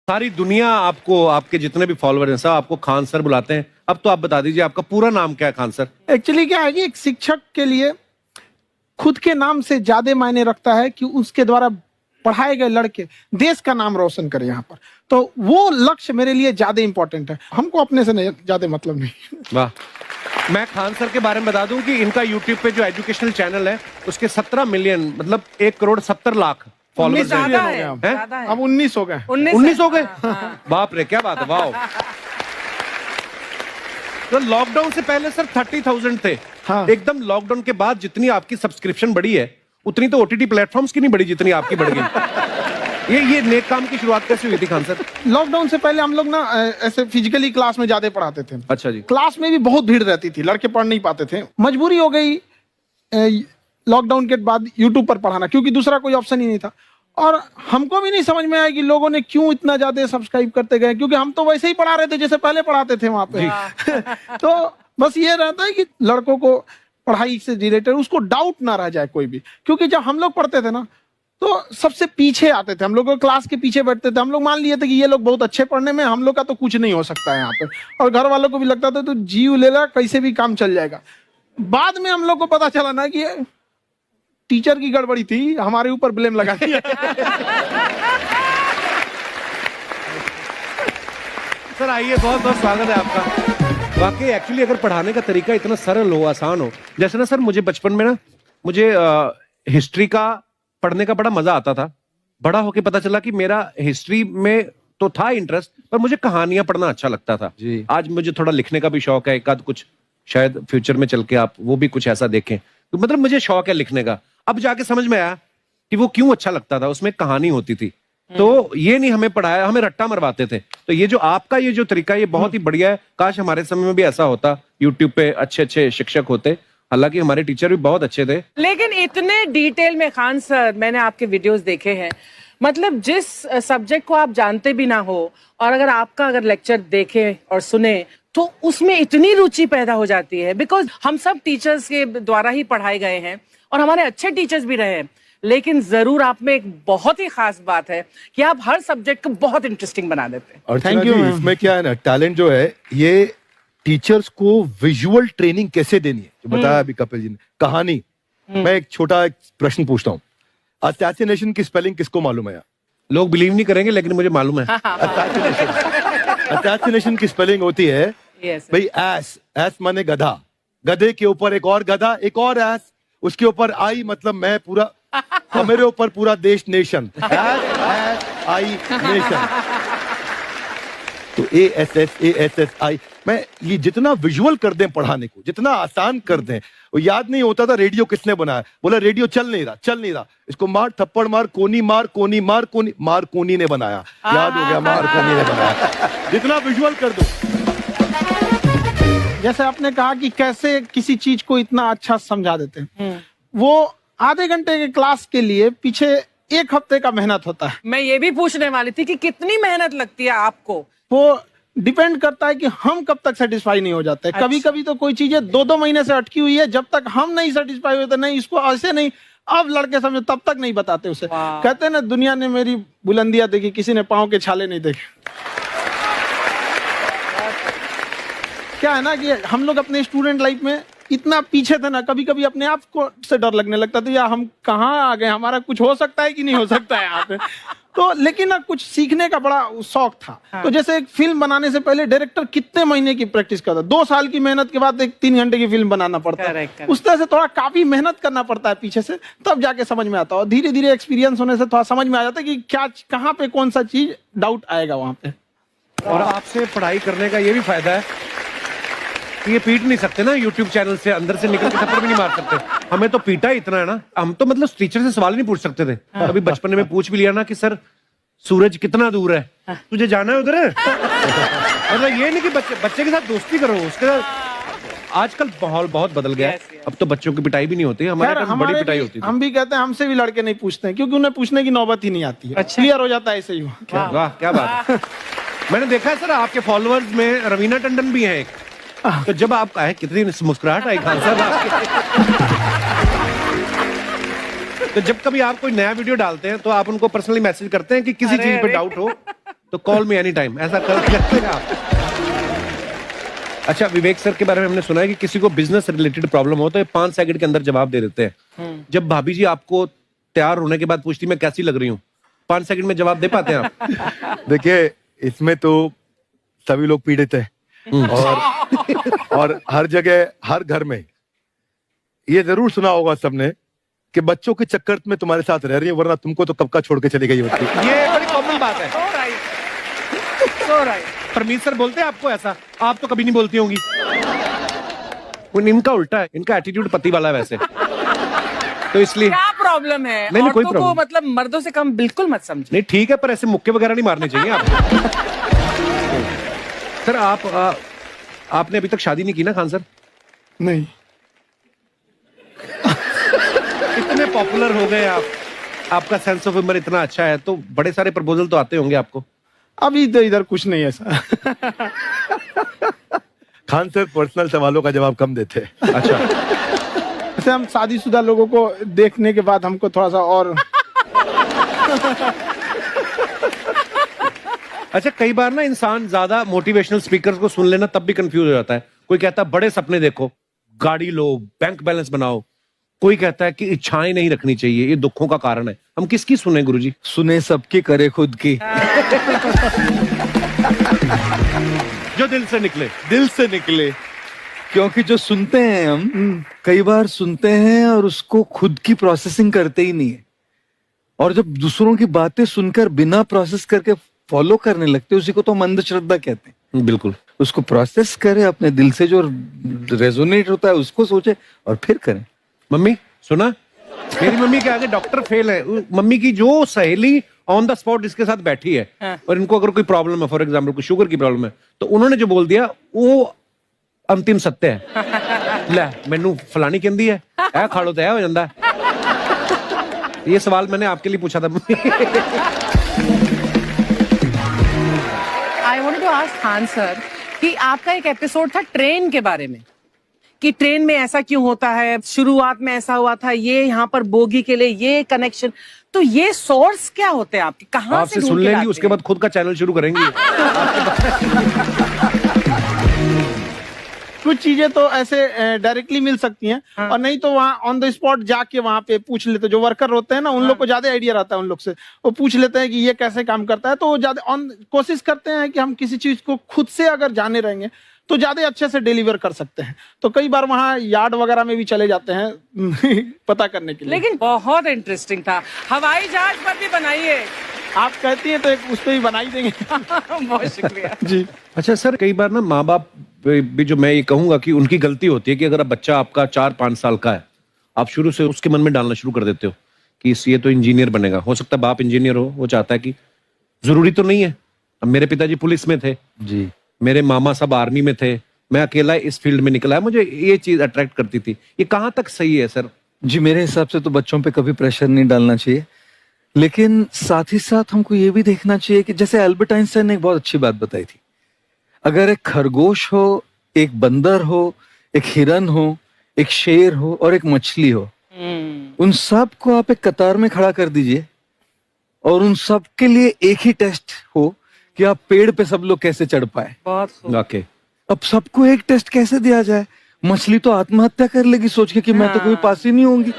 सारी दुनिया आपको, आपके जितने भी फॉलोअर हैं सब आपको खान सर बुलाते हैं। अब तो आप बता दीजिए आपका पूरा नाम क्या है खान सर? एक्चुअली क्या है कि एक शिक्षक के लिए खुद के नाम से ज्यादा मायने रखता है कि उसके द्वारा पढ़ाए गए लड़के देश का नाम रोशन करें यहाँ पर, तो वो लक्ष्य मेरे लिए ज्यादा इंपॉर्टेंट है। हमको अपने से नहीं ज्यादा मतलब नहीं। वाह। मैं खान सर के बारे में बता दूं कि इनका यूट्यूब पे जो एजुकेशनल चैनल है उसके 17 मिलियन मतलब 1,70,00,000 फॉलोअर्स हैं। अब 19 हो गए। 19 हो गए। बाप रे, क्या बात है, वाह। तो लॉकडाउन से पहले सर 30,000 थे। हाँ। एकदम लॉकडाउन के बाद जितनी आपकी सब्सक्रिप्शन बढ़ी है उतनी तो ओटीटी प्लेटफॉर्म्स की नहीं बढ़ी जितनी आपकी बढ़ गई। ये नेक काम की शुरुआत कैसे हुई थी खान सर? लॉकडाउन से पहले हम लोग ना ऐसे फिजिकली क्लास में ज्यादा पढ़ाते थे। अच्छा जी। क्लास में भी बहुत भीड़ रहती थी, लड़के पढ़ नहीं पाते थे। मजबूरी हो गई लॉकडाउन के बाद यूट्यूब पर पढ़ाना, क्योंकि दूसरा कोई ऑप्शन ही नहीं था। और हमको भी नहीं समझ में आया कि लोगों ने क्यों इतना ज्यादा सब्सक्राइब करते गए, क्योंकि हम तो वैसे ही पढ़ा रहे थे जैसे पहले पढ़ाते थे वहां पे। तो बस ये रहता है कि लड़कों को पढ़ाई से रिलेटेड उसको डाउट ना रह जाए कोई भी, क्योंकि जब हम लोग पढ़ते थे ना तो सबसे पीछे आते थे, हम लोग क्लास के पीछे बैठते थे। हम लोग मान लिए थे कि ये लोग बहुत अच्छे पढ़ने में, हम लोग का तो कुछ नहीं हो सकता है यहाँ पे। और घर वालों को भी लगता था तो जीव ले ला, कैसे भी काम चल जाएगा। बाद में हम लोग को पता चला ना कि टीचर की गड़बड़ी थी, हमारे ऊपर ब्लेम लगा दिया। सर आइए, बहुत बहुत स्वागत है आपका। वाकई एक्चुअली अगर पढ़ाने का तरीका इतना सरल हो, आसान हो, जैसे ना सर मुझे बचपन में ना मुझे हिस्ट्री का पढ़ने का बड़ा मजा आता था। बड़ा होके पता चला कि मेरा हिस्ट्री में तो था इंटरेस्ट, पर मुझे कहानियां पढ़ना अच्छा लगता था जी। आज मुझे थोड़ा लिखने का भी शौक है, एक आध कुछ शायद फ्यूचर में चल के आप वो भी कुछ ऐसा देखें, तो मतलब मुझे शौक है लिखने का। अब जाके समझ में आया कि वो क्यों अच्छा लगता था, उसमें कहानी होती थी। तो ये नहीं हमें पढ़ाया, हमें रट्टा मरवाते थे। तो ये जो आपका ये जो तरीका है ये बहुत ही बढ़िया है। काश हमारे समय में भी ऐसा होता, यूट्यूब पे अच्छे अच्छे शिक्षक होते। हालांकि हमारे टीचर भी बहुत अच्छे थे, लेकिन इतने डिटेल में खान सर मैंने आपके वीडियोस देखे हैं, मतलब जिस सब्जेक्ट को आप जानते भी ना हो और अगर लेक्चर देखें और सुने तो उसमें इतनी रुचि पैदा हो जाती है। बिकॉज हम सब टीचर्स के द्वारा ही पढ़ाए गए हैं और हमारे अच्छे टीचर्स भी रहे हैं, लेकिन जरूर आप में एक बहुत ही खास बात है कि आप हर सब्जेक्ट को बहुत इंटरेस्टिंग बना देते हैं। और थैंक यू। इसमें क्या है ना, टैलेंट जो है ये टीचर्स को विजुअल ट्रेनिंग कैसे देनी है, जो बताया अभी कपिल जी ने। कहानी, मैं एक छोटा प्रश्न पूछता हूँ, असैसिनेशन की स्पेलिंग किसको मालूम है? लोग बिलीव नहीं करेंगे लेकिन मुझे मालूम है। असैसिनेशन की स्पेलिंग होती है भाई एस, एस माने गधा, गधे के ऊपर एक और गधा, एक और एस, उसके ऊपर आई मतलब मैं पूरा, मेरे ऊपर पूरा देश, नेशन, एस आई नेशन। तो ASSASSI मैं ये जितना विजुअल कर दें पढ़ाने को, जितना आसान कर दें। वो याद नहीं होता था रेडियो किसने बनाया, बोला रेडियो चल नहीं रहा, इसको मार थप्पड़ मार, कोनी मार, कोनी मार, कोनी मार, कोनी ने बनाया, याद हो गया, मार कोनी ने बनाया। जितना विजुअल कर दो। जैसे आपने कहा कि कैसे किसी चीज को इतना अच्छा समझा देते हैं, वो आधे घंटे के क्लास के लिए पीछे 1 हफ्ते का मेहनत होता है। मैं ये भी पूछने वाली थी कि कितनी मेहनत लगती है आपको। वो डिपेंड करता है कि हम कब तक सेटिस्फाई नहीं हो जाते। अच्छा। कभी कभी तो कोई चीजें 2-2 महीने से अटकी हुई है, जब तक हम नहीं सेटिस्फाई होते, नहीं इसको ऐसे नहीं, अब लड़के समझो तब तक नहीं बताते उसे। कहते हैं ना, दुनिया ने मेरी बुलंदियां देखी, किसी ने पाँव के छाले नहीं देखे। क्या है ना कि हम लोग अपने स्टूडेंट लाइफ में इतना पीछे थे ना, कभी कभी अपने आप को से डर लगने लगता था, या हम कहाँ आ गए, हमारा कुछ हो सकता है कि नहीं हो सकता है यहाँ पे। तो लेकिन ना कुछ सीखने का बड़ा शौक था। हाँ। तो जैसे एक फिल्म बनाने से पहले डायरेक्टर कितने महीने की प्रैक्टिस करता है, 2 साल की मेहनत के बाद एक 3 घंटे की फिल्म बनाना पड़ता है। उस तरह से थोड़ा काफी मेहनत करना पड़ता है पीछे से, तब जाके समझ में आता है। और धीरे धीरे एक्सपीरियंस होने से थोड़ा समझ में आ जाता है कि क्या, कहाँ पे कौन सा चीज डाउट आएगा वहां पे। और आपसे पढ़ाई करने का ये भी फायदा है, ये पीट नहीं सकते ना यूट्यूब चैनल से, अंदर से निकल के थप्पड़ भी नहीं मार सकते। हमें तो पीटा ही इतना है ना, हम तो मतलब टीचर से सवाल नहीं पूछ सकते थे। अभी बचपन में पूछ भी लिया ना कि सर सूरज कितना दूर है, तुझे जाना है उधर है। मतलब ये नहीं कि बच्चे के साथ दोस्ती करो, उसके साथ। आजकल माहौल बहुत बदल गया है, अब तो बच्चों की पिटाई भी नहीं होती, हमारे बड़ी पिटाई होती थी। हम भी कहते हैं, हमसे भी लड़के नहीं पूछते हैं, क्योंकि उन्हें पूछने की नौबत ही नहीं आती है। क्लियर हो जाता है ऐसे ही। वाह, क्या बात है। मैंने देखा है सर आपके फॉलोअर्स में रवीना टंडन भी है एक। तो जब आप आए, कितनी मुस्कुराहट आई खान साहब आपके। तो जब कभी आप कोई नया वीडियो डालते हैं तो आप उनको पर्सनली मैसेज करते हैं कि किसी चीज पे डाउट हो तो कॉल मी एनी टाइम, ऐसा करते हैं आप। अच्छा, विवेक सर के बारे में हमने सुना है कि किसी को बिजनेस रिलेटेड प्रॉब्लम हो तो ये 5 सेकंड के अंदर जवाब दे देते हैं। जब भाभी जी आपको तैयार होने के बाद पूछती मैं कैसी लग रही हूँ, 5 सेकंड में जवाब दे पाते हैं आप? देखिए, इसमें तो सभी लोग पीड़ित हैं और हर जगह, हर घर में ये जरूर सुना होगा सबने कि बच्चों के चक्कर में तुम्हारे साथ रह रही है, वरना तुमको तो कब का छोड़ के चली गई होती। ये बड़ी कॉमन बात है। So right. परमीत सर बोलते हैं आपको ऐसा? आप तो कभी नहीं बोलती होंगी। इनका उल्टा है, इनका एटीट्यूड पति वाला है वैसे, तो इसलिए। क्या प्रॉब्लम है? नहीं, कोई औरतों को प्रॉब्लम मतलब मर्दों से कम बिल्कुल मत समझो। नहीं, ठीक है, पर ऐसे मुक्के वगैरह नहीं मारने चाहिए आपको। सर आपने अभी तक शादी नहीं की ना खान सर? नहीं। इतने पॉपुलर हो गए आप, आपका सेंस ऑफ ह्यूमर इतना अच्छा है, तो बड़े सारे प्रपोजल तो आते होंगे आपको। अभी तो इधर कुछ नहीं है ऐसा। खान सर पर्सनल सवालों का जवाब कम देते हैं। अच्छा, जैसे हम शादीशुदा लोगों को देखने के बाद हमको थोड़ा सा और अच्छा, कई बार ना इंसान ज्यादा मोटिवेशनल स्पीकर्स को सुन लेना तब भी कंफ्यूज हो जाता है। कोई कहता है बड़े सपने देखो, गाड़ी लो, बैंक बैलेंस बनाओ। कोई कहता है कि इच्छाएं नहीं रखनी चाहिए, ये दुखों का कारण है। हम किसकी सुने गुरुजी? सुने सबकी, करे खुद की। जो दिल से निकले। दिल से निकले, क्योंकि जो सुनते हैं हम कई बार सुनते हैं और उसको खुद की प्रोसेसिंग करते ही नहीं है, और जब दूसरों की बातें सुनकर बिना प्रोसेस करके फॉलो करने लगते हैं, उसी को तो हम अंधश्रद्धा कहते हैं। बिल्कुल, उसको प्रोसेस करें, अपने दिल से जो रेजोनेट होता है उसको सोचे और फिर करें। मम्मी सुना, मेरी मम्मी के आगे डॉक्टर फेल है। मम्मी की जो सहेली ऑन द स्पॉट इसके साथ बैठी है, और इनको अगर कोई प्रॉब्लम है, फॉर एग्जाम्पल कोई शुगर की प्रॉब्लम है, तो उन्होंने जो बोल दिया वो अंतिम सत्य है। ले मैनू फलानी कहती है, ऐ खा लो तो ऐ हो जाता है। ये सवाल मैंने आपके लिए पूछा था। I wanted to ask Khan sir कि आपका एक एपिसोड था ट्रेन के बारे में, कि ट्रेन में ऐसा क्यों होता है, शुरुआत में ऐसा हुआ था, ये यहाँ पर बोगी के लिए ये कनेक्शन, तो ये सोर्स क्या होते हैं आपके, कहाँ आपसे से सुन ढूंढ के लेंगी, लाते उसके हैं? बाद खुद का चैनल शुरू करेंगी। कुछ चीजें तो ऐसे डायरेक्टली मिल सकती हैं, और नहीं तो वहाँ ऑन द स्पॉट जाके वहाँ पे पूछ लेते। जो वर्कर होते हैं ना, उन लोग को ज्यादा आइडिया रहता है, उन लोग से वो पूछ लेते हैं कि ये कैसे काम करता है, तो वो ज्यादा कोशिश करते हैं कि हम किसी चीज को खुद से अगर जाने रहेंगे तो ज्यादा अच्छे से डिलीवर कर सकते हैं। तो कई बार वहाँ यार्ड वगैरह में भी चले जाते हैं पता करने के लिए। लेकिन बहुत इंटरेस्टिंग था। हवाई जहाज पर भी बनाइए। आप कहती हैं तो एक उस पर भी बना ही देंगे। बहुत शुक्रिया जी। अच्छा सर, कई बार ना माँ बाप भी, जो मैं ये कहूंगा कि उनकी गलती होती है कि अगर बच्चा आपका 4-5 साल का है, आप शुरू से उसके मन में डालना शुरू कर देते हो कि ये तो इंजीनियर बनेगा। हो सकता है बाप इंजीनियर हो, वो चाहता है कि जरूरी तो नहीं है। अब मेरे पिताजी पुलिस में थे जी, मेरे मामा सब आर्मी में थे, मैं अकेला इस फील्ड में निकला है, मुझे ये चीज अट्रैक्ट करती थी। ये कहाँ तक सही है सर? जी, मेरे हिसाब से तो बच्चों पे कभी प्रेशर नहीं डालना चाहिए, लेकिन साथ ही साथ हमको ये भी देखना चाहिए कि जैसे एल्बर्ट आइंस्टाइन ने एक बहुत अच्छी बात बताई थी, अगर एक खरगोश हो, एक बंदर हो, एक हिरन हो, एक शेर हो और एक मछली हो, उन सब को आप एक कतार में खड़ा कर दीजिए और उन सब के लिए एक ही टेस्ट हो कि आप पेड़ पे सब लोग कैसे चढ़ पाए। बहुत खूब। ओके, अब सबको एक टेस्ट कैसे दिया जाए? मछली तो आत्महत्या कर लेगी सोच के कि मैं तो कोई पास ही नहीं होंगी,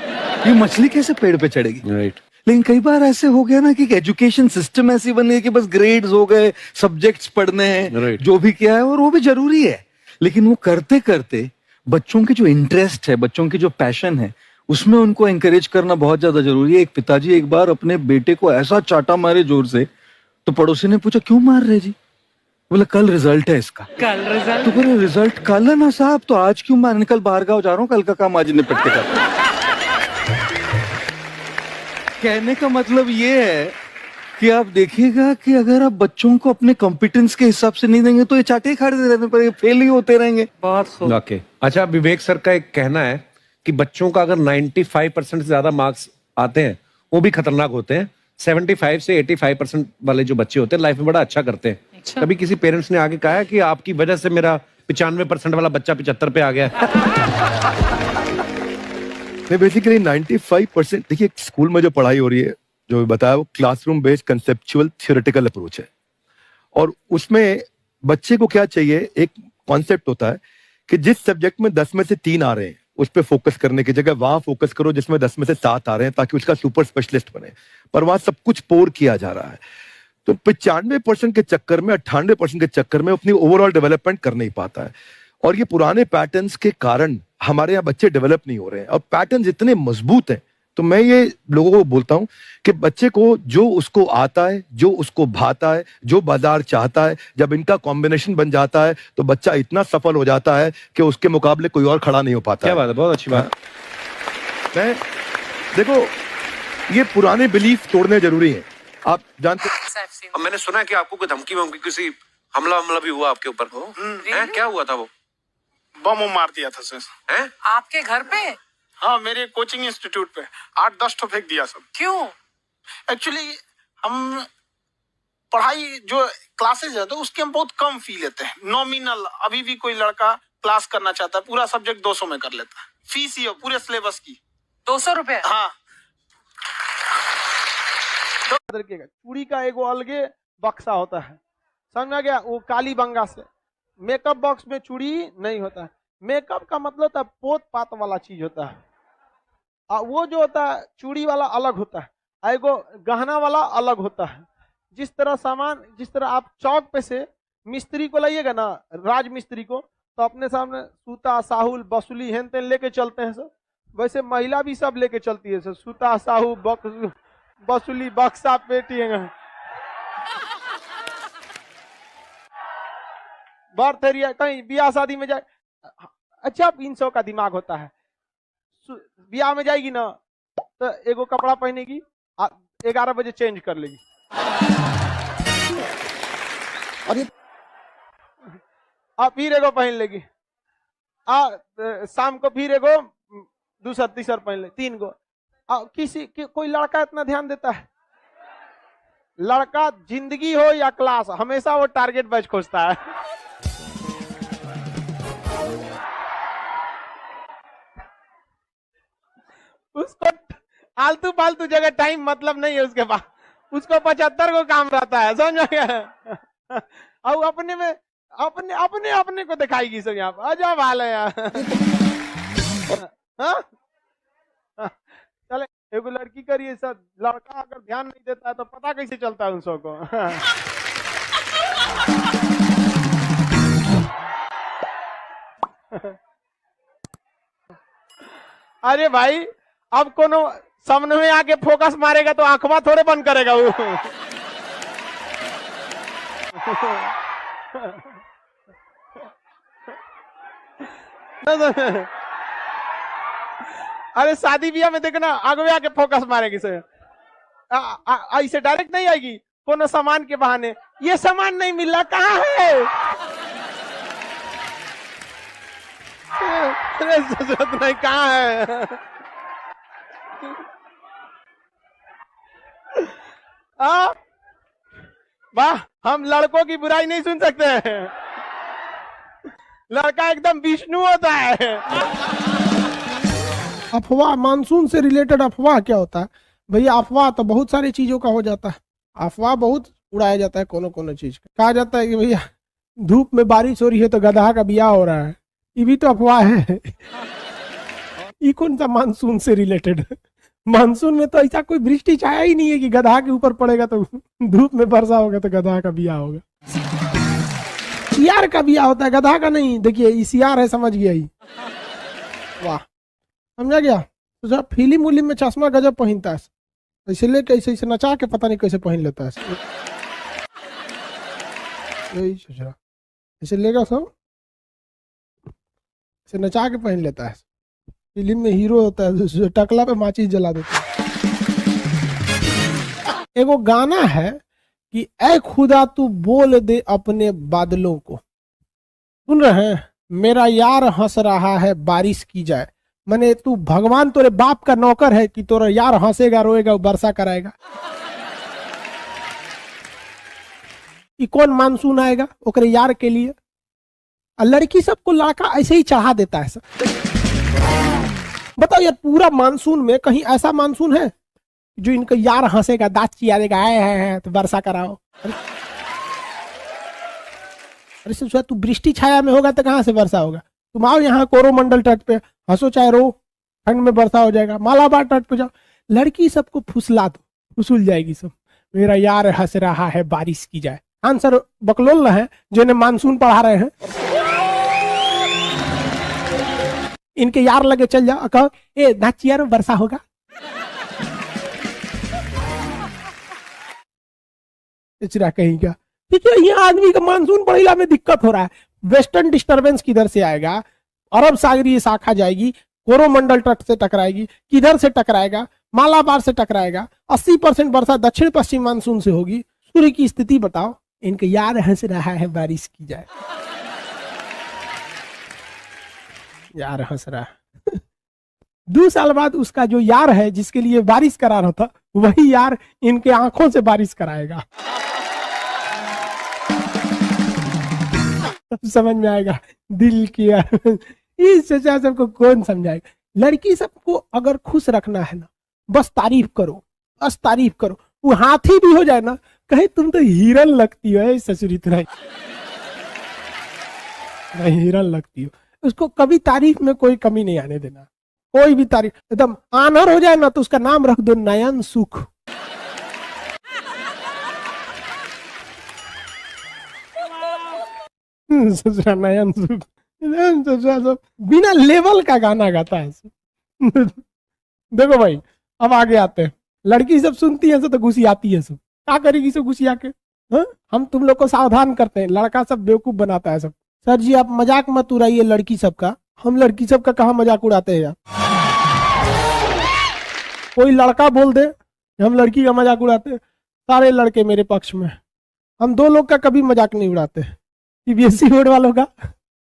ये मछली कैसे पेड़ पे चढ़ेगी? राइट। लेकिन कई बार ऐसे हो गया ना कि एजुकेशन सिस्टम ऐसी बन गई कि बस ग्रेड्स हो गए, सब्जेक्ट्स पढ़ने हैं, Right. जो भी किया है, और वो भी जरूरी है, लेकिन वो करते करते बच्चों के जो इंटरेस्ट है, बच्चों की जो पैशन है, उसमें उनको एंकरेज करना बहुत ज्यादा जरूरी है। एक पिताजी एक बार अपने बेटे को ऐसा चाटा मारे जोर से, तो पड़ोसी ने पूछा क्यों मार रहे जी? बोला कल रिजल्ट है इसका। कल रिजल्ट? तो बोले रिजल्ट कल है ना साहब, तो आज क्यों मार? कल बाहर गाँव जा रहा हूँ, कल का काम आज निपट के करता हूं। कहने का मतलब ये है कि आप देखिएगा कि अगर आप बच्चों को अपने कॉम्पिटेंस के हिसाब से नहीं देंगे तो ये चाटे ही खाते रहने पर फेल ही होते रहेंगे। बहुत खूब। ओके, अच्छा, विवेक सर का एक कहना है कि बच्चों का अगर 95% से ज्यादा मार्क्स आते हैं वो भी खतरनाक होते हैं। 75 से 85% वाले जो बच्चे होते हैं लाइफ में बड़ा अच्छा करते हैं। अच्छा। कभी किसी पेरेंट्स ने आके कहा है कि आपकी वजह से मेरा 95% वाला बच्चा 75 पे आ गया? नहीं, बेसिकली 95%, देखिए स्कूल में जो पढ़ाई हो रही है, जो बताया, वो classroom based conceptual theoretical approach है। और उसमें बच्चे को क्या चाहिए, एक कॉन्सेप्ट होता है कि जिस सब्जेक्ट में 10 में से 3 आ रहे हैं उस पर फोकस करने की जगह वहां फोकस करो जिसमें 10 में से 7 आ रहे हैं, ताकि उसका सुपर स्पेशलिस्ट बने। पर वहां सब कुछ पोर किया जा रहा है। तो 95% के चक्कर में, 98% के चक्कर में अपनी ओवरऑल डेवलपमेंट कर नहीं पाता है। और ये पुराने पैटर्न्स के कारण हमारे यहाँ बच्चे डेवलप नहीं हो रहे हैं। और पैटर्न्स इतने मजबूत हैं, तो मैं ये लोगों को बोलता हूं कि बच्चे को जो उसको आता है, जो उसको भाता है, जो बाजार चाहता है, जब इनका कॉम्बिनेशन बन जाता है तो बच्चा इतना सफल हो जाता है कि उसके मुकाबले कोई और खड़ा नहीं हो पाता। क्या बात है, बहुत अच्छी बात। मैं देखो, ये पुराने बिलीफ तोड़ने जरूरी हैं। आप जानते अब मैंने सुना है कि आपको कोई धमकी वमकी, किसी हमला भी हुआ आपके ऊपर, हैं? क्या हुआ था? वो बम मार दिया था सर। हैं? आपके घर पे? हाँ, मेरे कोचिंग इंस्टीट्यूट पे 8-10 तो फेंक दिया सब। क्यों? एक्चुअली हम पढ़ाई जो क्लासेस है तो उसके हम बहुत कम फी लेते हैं, नॉमिनल। अभी भी कोई लड़का क्लास करना चाहता है, पूरा सब्जेक्ट 200 में कर लेता है। फीस ही है पूरे सिलेबस की 200 रुपए? हाँ। चूड़ी का एगो अलगे बक्सा होता है, समझ में गया? वो काली बंगा से मेकअप बॉक्स में चूड़ी नहीं होता है। मेकअप का मतलब होता है पोत पात वाला चीज होता है। वो जो होता है चूड़ी वाला अलग होता है, एगो गहना वाला अलग होता है। जिस तरह सामान, जिस तरह आप चौक पे से मिस्त्री को लाइएगा ना, राज मिस्त्री को, तो अपने सामने सूता, साहुल, बसुली हेन तेन लेके चलते हैं सर। वैसे महिला भी सब लेके चलती है सर, सूता, साहू, बसुली, बक्सा, पेटी। बर्थ एरिया, कहीं ब्याह शादी में जाए, अच्छा 300 का दिमाग होता है। ब्याह में जाएगी ना तो एगो कपड़ा पहनेगी, 11 बजे चेंज कर लेगी, और फिर एगो पहन लेगी, शाम को फिर एगो दूसरा तीसरा पहन ले, 3 गो। कोई लड़का इतना ध्यान देता है? लड़का जिंदगी हो या क्लास, हमेशा वो टारगेट बैच खोजता है। उसको आलतू फालतू जगह टाइम मतलब नहीं है उसके पास, उसको 75 को काम रहता है, समझ गया? और अपने में अपने को दिखाएगी सब। यहाँ पर अजब हाल है यार। चले, एगो लड़की करिए सर, लड़का अगर ध्यान नहीं देता है तो पता कैसे चलता है उन सबको? अरे भाई, अब कोनो सामने में आके फोकस मारेगा तो आंखवा थोड़े बंद करेगा वो। अरे शादी ब्याह में देखना, आगे आके फोकस मारेगी सर, ऐसे डायरेक्ट नहीं आएगी। कोनो सामान के बहाने, ये सामान नहीं मिल रहा, कहाँ है? जरूरत नहीं, कहाँ है? वाह, हम लड़कों की बुराई नहीं सुन सकते हैं। लड़का एकदम विष्णु होता है। अफवाह, मानसून से रिलेटेड अफवाह क्या होता है भैया? अफवाह तो बहुत सारी चीजों का हो जाता है। अफवाह बहुत उड़ाया जाता है कोनो चीज का। कहा जाता है कि भैया धूप में बारिश हो रही है तो गधा का ब्याह हो रहा है, ये भी तो अफवाह है। ये कौन सा मानसून से रिलेटेड? मानसून में तो ऐसा कोई वृष्टि छाया ही नहीं है कि गधा के ऊपर पड़ेगा तो धूप में वर्षा होगा तो गधा का ब्याह होगा। सियार का ब्याह होता है, गधा का नहीं। देखिए ये सियार है, समझ गया ही। वाह, समझा गया? तो जब फिल्म उलिम में चश्मा गजब पहनता है, ऐसे लेके ऐसे नचा के पता नहीं कैसे पहन लेता है। यही सोच रहा, ऐसे लेगा सब, ऐसे नचा के पहन लेता है। फिल्म में हीरो होता है, टकला पे माचिस जला देता है। एगो गाना है कि ऐ खुदा तू बोल दे अपने बादलों को, सुन रहे हैं? मेरा यार हंस रहा है बारिश की जाए। माने तू भगवान तोरे बाप का नौकर है कि तोरा यार हंसेगा, रोएगा, वर्षा कराएगा। कि कौन मानसून आएगा ओकरे यार के लिए? और लड़की सबको लड़का ऐसे ही चढ़ा देता है सर। बताओ यार, पूरा मानसून में कहीं ऐसा मानसून है जो इनका यार हंसेगा, दांत चिया देगा, आए हैं तो वर्षा कराओ? अरे ससुरा तू वृष्टि छाया में होगा तो कहाँ से वर्षा होगा? तुम आओ यहाँ कोरोमंडल तट पे, हंसो चाहे रो, ठंड में वर्षा हो जाएगा। मालाबार तट पे जाओ, लड़की सबको फुसला दो, फुसूल जाएगी सब। मेरा यार हंस रहा है बारिश की जाए। आंसर बकलोल है जिन्हें मानसून पढ़ा रहे हैं। इनके यार लगे चल जाओ, कहो ए नाचियार वर्षा होगा। चिरा कहीं क्या, ठीक है, यहाँ आदमी का मानसून पढ़िला में दिक्कत हो रहा है। वेस्टर्न डिस्टरबेंस किधर से आएगा? अरब सागरीय शाखा जाएगी, कोरोमंडल तट से टकराएगी, किधर से टकराएगा? मालाबार से टकराएगा। 80% वर्षा दक्षिण पश्चिम मानसून से होगी। सूर्य की स्थिति बताओ। इनके यार हंस रहा है बारिश की जाए। यार हंस रहा है। 2 साल बाद उसका जो यार है जिसके लिए बारिश करा रहा था, वही यार इनके आंखों से बारिश कराएगा। तब समझ में आएगा दिल की यार। इस चचा सबको कौन समझाएगा? लड़की सबको अगर खुश रखना है ना, बस तारीफ करो, बस तारीफ करो। वो हाथी भी हो जाए ना, कहे तुम तो हिरन लगती हो ससुरी, तुम हिरन लगती हो। उसको कभी तारीफ में कोई कमी नहीं आने देना। कोई भी तारीफ, एकदम आनर हो जाए ना तो उसका नाम रख दो नयन सुख। ससुरा नयन सुख, ससुरा सब बिना लेवल का गाना गाता है। देखो भाई, अब आगे आते हैं। लड़की सब सुनती है तो गुस्सी आती है, सब क्या करेगी सब गुस्सी आके। हम तुम लोग को सावधान करते हैं, लड़का सब बेवकूफ बनाता है सब। सर जी आप मजाक मत उड़ाइए लड़की सबका। हम लड़की सबका कहाँ मजाक उड़ाते हैं यार? कोई लड़का बोल दे हम लड़की का मजाक उड़ाते हैं, सारे लड़के मेरे पक्ष में। हम 2 लोग का कभी मजाक नहीं उड़ाते, सीबीएसई बोर्ड वालों का,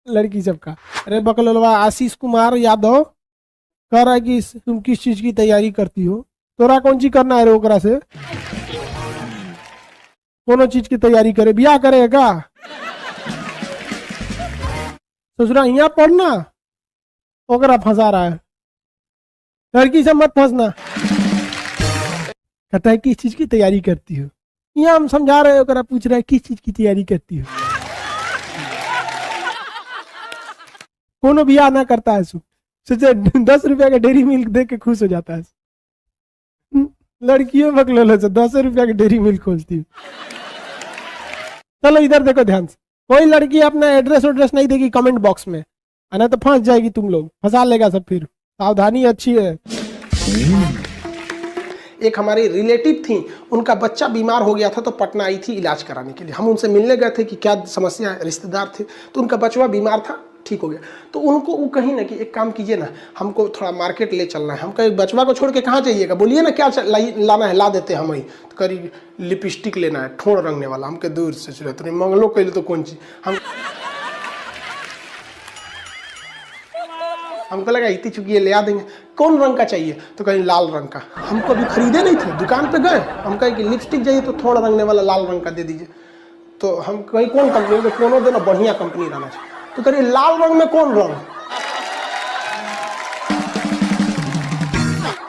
लड़की सबका। अरे बकलोलवा आशीष कुमार यादव कह रहा है कि तुम किस चीज की तैयारी करती हो? तोरा कौन चीज करना है रे ओकरा से? कोनो चीज की तैयारी करे, बियाह करेगा? ससुरा यहाँ पढ़ना, ओकरा फंसा रहा है। लड़की से मत फंसना। कहता है किस चीज की तैयारी करती हो? यहाँ हम समझा रहे हैं, ओकरा पूछ रहा है किस चीज की तैयारी करती हो? कोनो बियाह ना करता है सोचे 10 रुपया का डेरी मिल्क दे के खुश हो जाता है। लड़कियों बकलोल से 10 रुपया की डेरी मिल्क खोजती है। चलो इधर देखो ध्यान से। कोई लड़की अपना एड्रेस नहीं देगी कमेंट बॉक्स में, ना तो फंस जाएगी। तुम लोग फंसा लेगा सब, फिर सावधानी अच्छी है। एक हमारी रिलेटिव थी, उनका बच्चा बीमार हो गया था तो पटना आई थी इलाज कराने के लिए। हम उनसे मिलने गए थे कि क्या समस्या है, रिश्तेदार थे। तो उनका बचवा बीमार था, ठीक हो गया। तो उनको वो कहीं ना कि एक काम कीजिए ना, हमको थोड़ा मार्केट ले चलना है। हम कहे बचवा को छोड़ के कहाँ जाइएगा, बोलिए ना क्या लाना है, ला देते हैं हम। वही तो करी लिपस्टिक लेना है, ठोड़ रंगने वाला। हमके दूर से चले तो नहीं मंगलो कैले तो कौन चीज। हमको लगा इतनी चुकी ले आ देंगे। कौन रंग का चाहिए? तो कहीं लाल रंग का। हमको अभी खरीदे नहीं थे, दुकान पे गए, हम कहे कि लिपस्टिक चाहिए तो थोड़ा रंगने वाला लाल रंग का दे दीजिए। तो हम कहीं कौन कंपनी में, कोनो देना बढ़िया कंपनी रहना चाहिए। तो करिए लाल रंग में कौन रंग?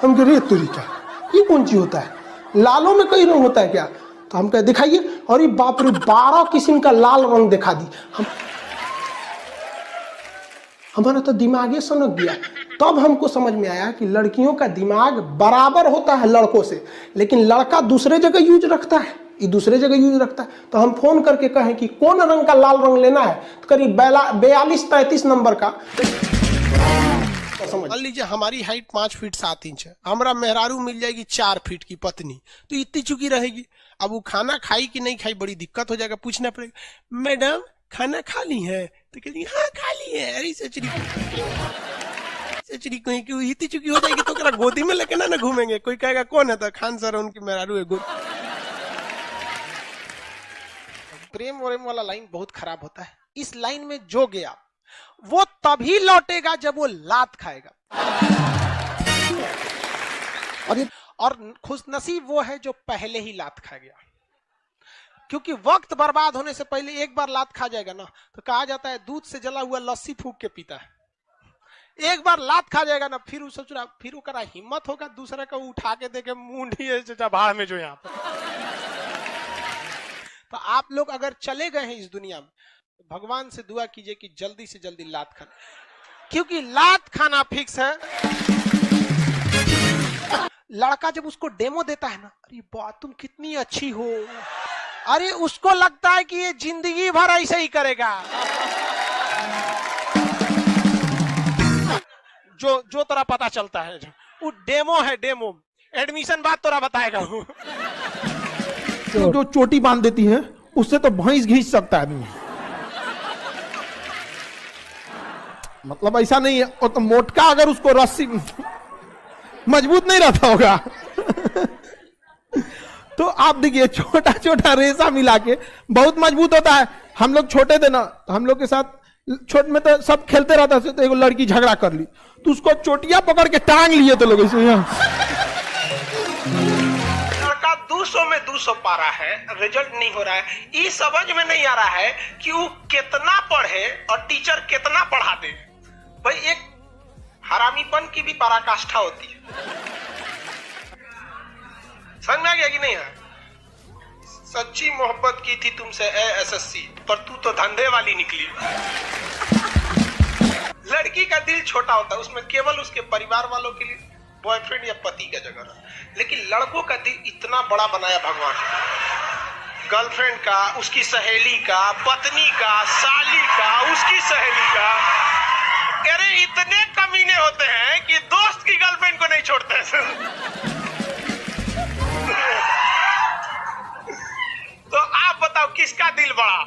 हम कह रहे तुरी क्या, ये कौन चीज होता है? लालों में कई रंग होता है क्या? तो हम कह दिखाइए। और ये बाप रे 12 किस्म का लाल रंग दिखा दी। हमारा तो दिमाग सनक गया। तब हमको समझ में आया कि लड़कियों का दिमाग बराबर होता है लड़कों से, लेकिन लड़का दूसरे जगह यूज रखता है, ये दूसरे जगह यूज रखता है। तो हम फोन करके कहें कि कौन रंग का लाल रंग लेना है, तो करीब 42-33 नंबर का। मान लीजिए हमारी हाइट 5 फीट 7 इंच है, हमारा मेहरारू मिल जाएगी 4 फीट की पत्नी, तो इतनी चुकी रहेगी। अब वो खाना खाई कि नहीं खाई बड़ी दिक्कत हो जाएगा, पूछना पड़ेगा मैडम खाना खा ली है? तो कहती हाँ खा ली है। अरे सचरी कहीं क्यों इतनी चुकी हो जाएगी तो क्या गोदी में लेके ना घूमेंगे। कोई कहेगा कौन है? तो खान सर उनकी मेहरारू है। प्रेम वरेम वाला लाइन बहुत खराब होता है। इस लाइन में जो गया वो तभी लौटेगा जब वो लात खाएगा। और खुशनसीब वो है जो पहले ही लात खा गया, क्योंकि वक्त बर्बाद होने से पहले एक बार लात खा जाएगा ना, तो कहा जाता है दूध से जला हुआ लस्सी फूक के पीता है। एक बार लात खा जाएगा ना, फिर सोच रहा, फिर उसका हिम्मत होगा दूसरे को उठा के देखे मुंडी भाड़ में जो यहाँ पर। तो आप लोग अगर चले गए हैं इस दुनिया में, भगवान से दुआ कीजिए कि जल्दी से जल्दी लात खाना, क्योंकि लात खाना फिक्स है। लड़का जब उसको डेमो देता है ना, अरे वाह तुम कितनी अच्छी हो, अरे उसको लगता है कि ये जिंदगी भर ऐसे ही करेगा। जो तोरा पता चलता है वो डेमो है, डेमो। एडमिशन बाद तोरा बताएगा वो। जो चोटी बांध देती है उससे तो भैंस घींच सकता है आदमी। मतलब ऐसा नहीं है, वो तो मोटका अगर उसको रस्सी मजबूत नहीं रहता होगा। तो आप देखिए छोटा छोटा रेशा मिला के बहुत मजबूत होता है। हम लोग छोटे थे ना, हम लोग के साथ छोटे में तो सब खेलते रहता था, तो एक लड़की झगड़ा कर ली तो उसको चोटियां पकड़ के टांग लिए तो लोग ऐसे। लड़का 200 में 200 पा रहा है, रिजल्ट नहीं हो रहा है। ये समझ में नहीं आ रहा है कि वो कितना पढ़े और टीचर कितना पढ़ा दे। भाई एक हरामीपन की भी पराकाष्ठा होती है। समझ में आ गया कि नहीं है? सच्ची मोहब्बत की थी तुमसे एसएससी, पर तू तो धंधे वाली निकली। लड़की का दिल छोटा होता है, उसमें केवल उसके परिवार वालों के लिए बॉयफ्रेंड या पति का जगह रहा। लेकिन लड़कों का दिल इतना बड़ा बनाया भगवान, गर्लफ्रेंड का, उसकी सहेली का, पत्नी का, साली का, उसकी सहेली का। अरे इतने कमीने होते हैं कि दोस्त की गर्लफ्रेंड को नहीं छोड़ते हैं। तो आप बताओ किसका दिल बड़ा?